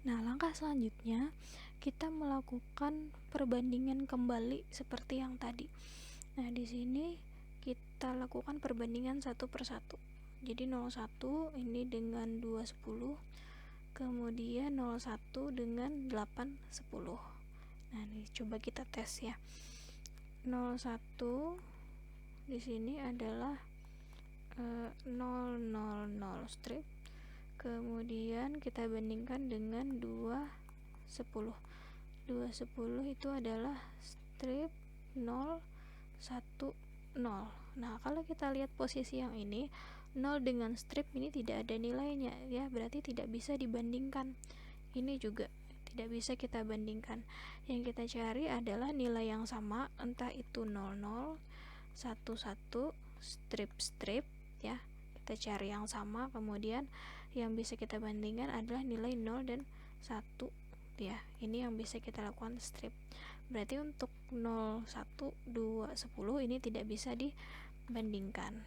Nah, langkah selanjutnya kita melakukan perbandingan kembali seperti yang tadi. Nah, di sini kita lakukan perbandingan satu per satu. Jadi 01 ini dengan 210, kemudian 01 dengan 810. Nah, ini coba kita tes ya. 01 di sini adalah 000 strip, kemudian kita bandingkan dengan 210. 210 itu adalah strip 010. Nah, kalau kita lihat posisi yang ini, 0 dengan strip ini tidak ada nilainya ya, berarti tidak bisa dibandingkan. Ini juga tidak bisa kita bandingkan. Yang kita cari adalah nilai yang sama, entah itu 00, 11, strip ya. Kita cari yang sama, kemudian yang bisa kita bandingkan adalah nilai 0 dan 1 ya. Ini yang bisa kita lakukan strip. Berarti untuk 0, 1, 2, 10 ini tidak bisa dibandingkan.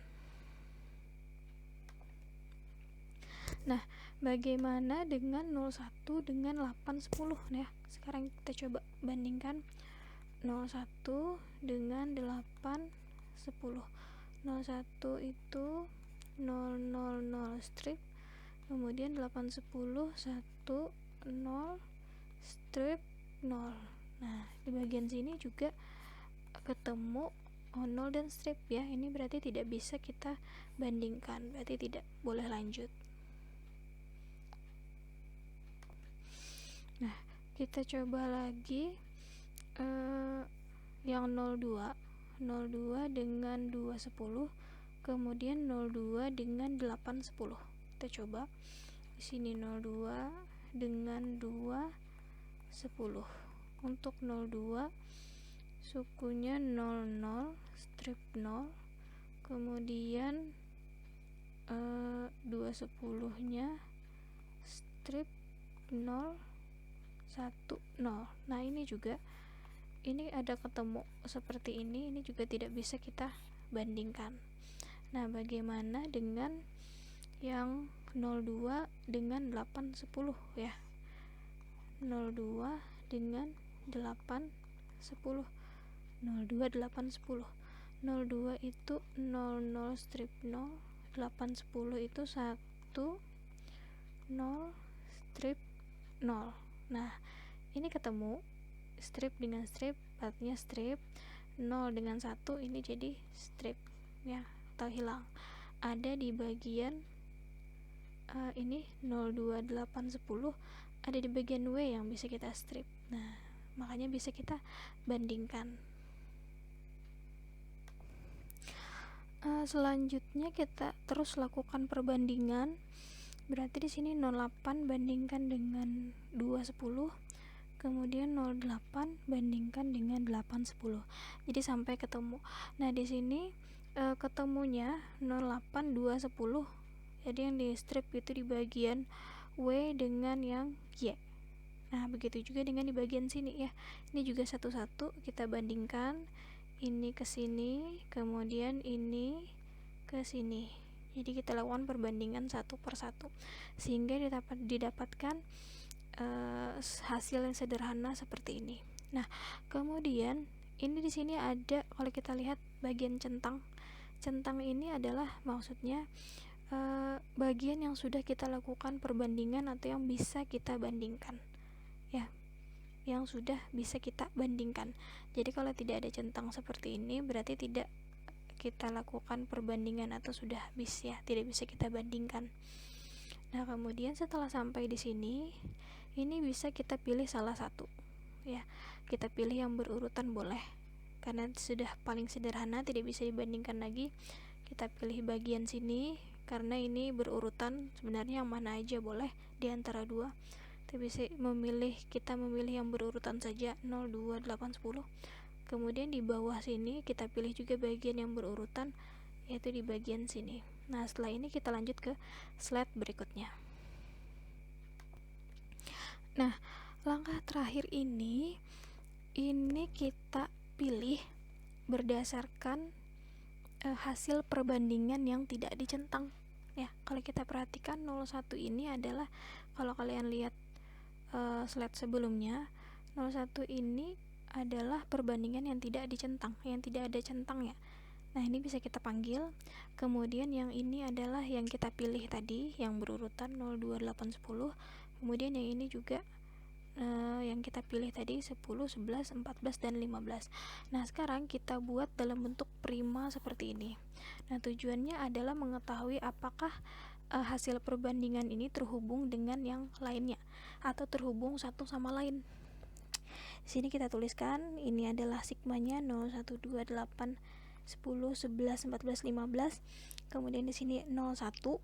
Nah, bagaimana dengan 01 dengan 810 ya? Sekarang kita coba bandingkan 01 dengan 810. 01 itu 000 strip, kemudian 810 10 strip 0. Nah, di bagian sini juga ketemu 0 dan strip ya. Ini berarti tidak bisa kita bandingkan, berarti tidak boleh lanjut. Nah, kita coba lagi yang 02 dengan 210, kemudian 02 dengan 810. Kita coba di sini 02 dengan 210. Untuk 02 sukunya 00 strip 0, kemudian 210 nya strip 0 10. Nah, ini juga ini ada ketemu seperti ini juga tidak bisa kita bandingkan. Nah, bagaimana dengan yang 02 dengan 810 ya? 02 dengan 810. 02 810. 02 itu 00 strip 0, 810 itu 1 0 strip 0. Nah, ini ketemu strip dengan strip, artinya strip. 0 dengan 1 ini jadi strip ya, atau hilang. Ada di bagian ini 02 810, ada di bagian W yang bisa kita strip. Nah, makanya bisa kita bandingkan. Selanjutnya kita terus lakukan perbandingan. Berarti di sini 08 bandingkan dengan 210, kemudian 08 bandingkan dengan 810. Jadi sampai ketemu. Nah, di sini ketemunya 08 210. Jadi yang di strip itu di bagian W dengan yang Y. Nah, begitu juga dengan di bagian sini ya. Ini juga satu-satu kita bandingkan. Ini ke sini, kemudian ini ke sini. Jadi kita lakukan perbandingan satu per satu sehingga didapatkan hasil yang sederhana seperti ini. Nah, kemudian ini di sini ada, kalau kita lihat bagian centang. Centang ini adalah maksudnya bagian yang sudah kita lakukan perbandingan atau yang bisa kita bandingkan. Ya, yang sudah bisa kita bandingkan. Jadi kalau tidak ada centang seperti ini berarti tidak kita lakukan perbandingan atau sudah habis ya, tidak bisa kita bandingkan. Nah, kemudian setelah sampai di sini, ini bisa kita pilih salah satu ya. Kita pilih yang berurutan boleh, karena sudah paling sederhana, tidak bisa dibandingkan lagi. Kita pilih bagian sini karena ini berurutan, sebenarnya yang mana aja boleh di antara dua. Kita memilih yang berurutan saja, 0, 2, 8, 10. Kemudian di bawah sini kita pilih juga bagian yang berurutan, yaitu di bagian sini. Nah, setelah ini kita lanjut ke slide berikutnya. Nah, langkah terakhir ini kita pilih berdasarkan hasil perbandingan yang tidak dicentang ya. Kalau kita perhatikan 01 ini adalah, kalau kalian lihat slide sebelumnya, 01 ini adalah perbandingan yang tidak dicentang, yang tidak ada centangnya. Nah, ini bisa kita panggil. Kemudian yang ini adalah yang kita pilih tadi, yang berurutan 0, 2, 8, 10. Kemudian yang ini juga yang kita pilih tadi 10, 11, 14, dan 15. Nah, sekarang kita buat dalam bentuk prima seperti ini. Nah, tujuannya adalah mengetahui apakah hasil perbandingan ini terhubung dengan yang lainnya atau terhubung satu sama lain. Di sini kita tuliskan ini adalah sigmanya 0, 1, 2, 8, 10, 11, 14, 15. Kemudian di sini 01.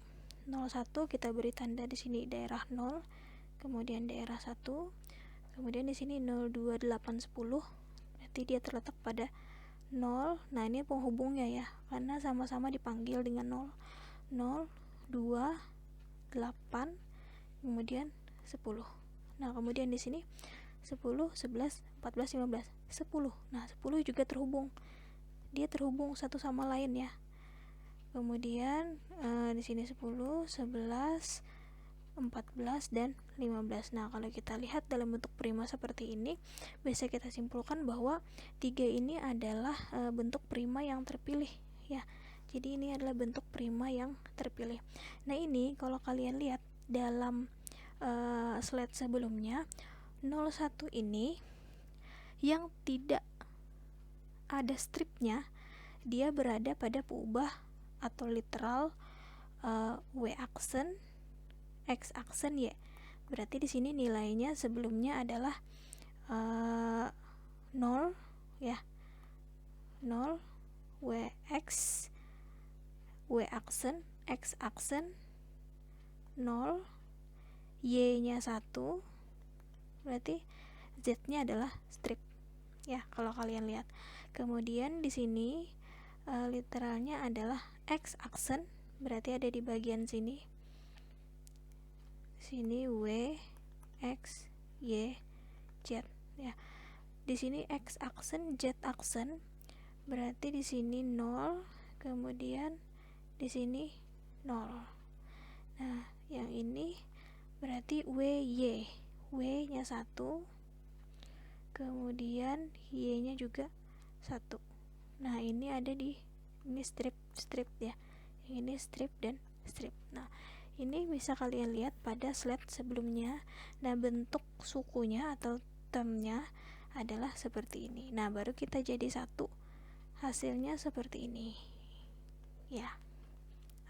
01 kita beri tanda di sini daerah 0, kemudian daerah 1. Kemudian di sini 0, 2, 8, 10. Berarti dia terletak pada 0. Nah, ini penghubungnya ya, karena sama-sama dipanggil dengan 0. 0, 2, 8, kemudian 10. Nah, kemudian di sini 10, 11, 14, 15, 10. Nah, 10 juga terhubung. Dia terhubung satu sama lain ya. Kemudian di sini 10, 11, 14, dan 15. Nah, kalau kita lihat dalam bentuk prima seperti ini, bisa kita simpulkan bahwa 3 ini adalah bentuk prima yang terpilih ya. Jadi ini adalah bentuk prima yang terpilih. Nah, ini kalau kalian lihat dalam slide sebelumnya, 01 ini yang tidak ada stripnya, dia berada pada peubah atau literal W aksen, X aksen Y. Berarti di sini nilainya sebelumnya adalah 0 ya. 0 W aksen, X aksen 0, Y-nya 1. Berarti Z-nya adalah strip. Ya, kalau kalian lihat. Kemudian di sini literalnya adalah X aksen, berarti ada di bagian sini. Sini W, X, Y, Z ya. Di sini X aksen, Z aksen, berarti di sini 0, kemudian di sini 0. Nah, yang ini berarti WY, W-nya 1, kemudian Y-nya juga 1. Nah, ini ada di ini strip ya. Yang ini strip dan strip. Nah, ini bisa kalian lihat pada slide sebelumnya. Nah, bentuk sukunya atau termnya adalah seperti ini. Nah, baru kita jadi satu. Hasilnya seperti ini. Ya.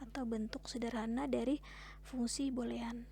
Atau bentuk sederhana dari fungsi boolean.